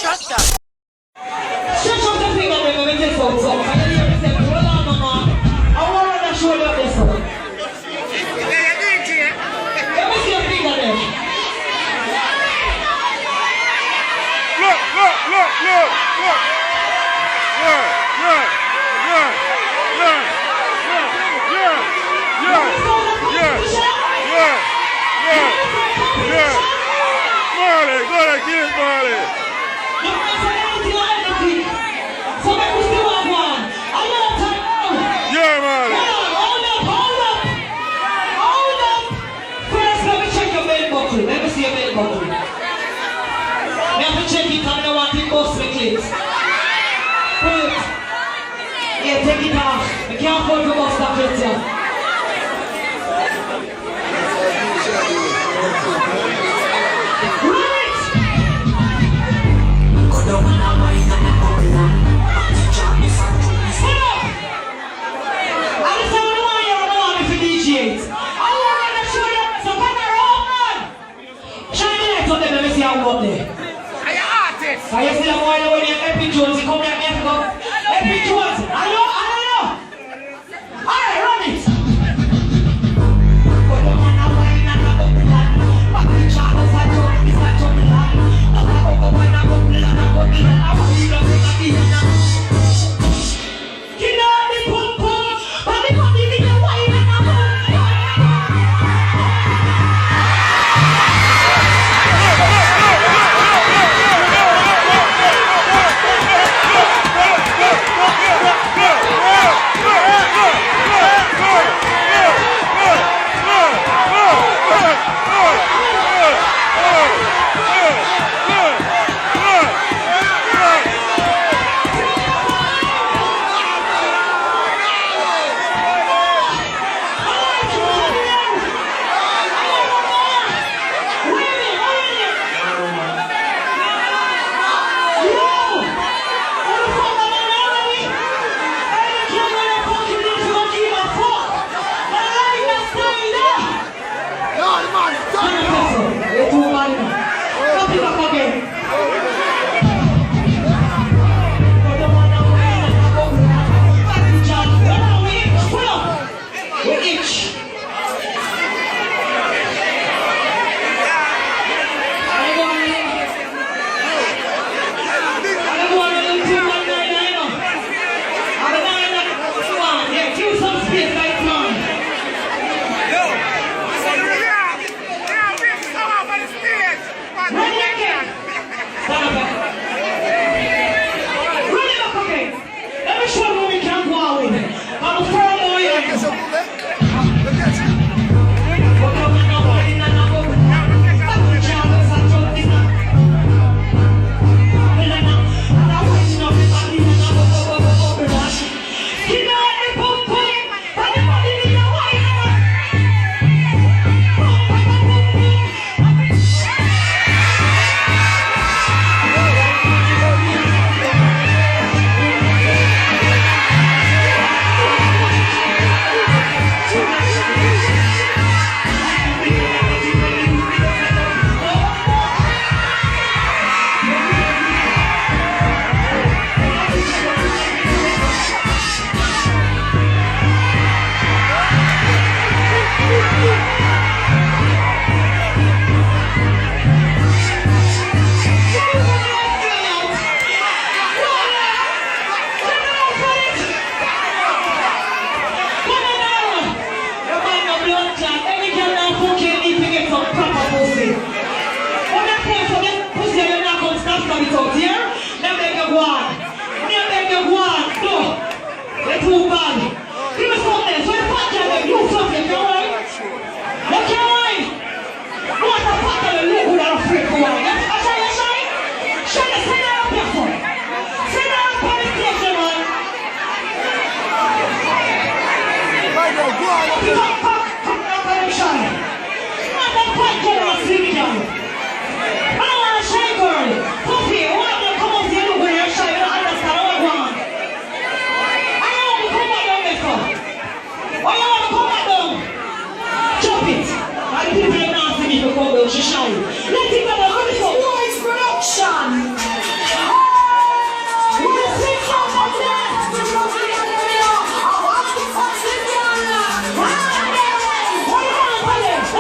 Shut that. Stretch out the finger, let me take out some. I hear you say, hold on, mama. I want to show you this one. Let me see your finger there. Marley, go ahead, get it, Marley. You can't say anything or anything. So make me still have one. I know time now. Yeah, Marley. Hold up. First, let me check your belt buckle. Let me see your belt buckle. I have to check it, I don't want it to bust my clips. Wait. Yeah, take it off. I can't afford to bust that clips here. Let me see how up there. Are you artist? Are you still a boy when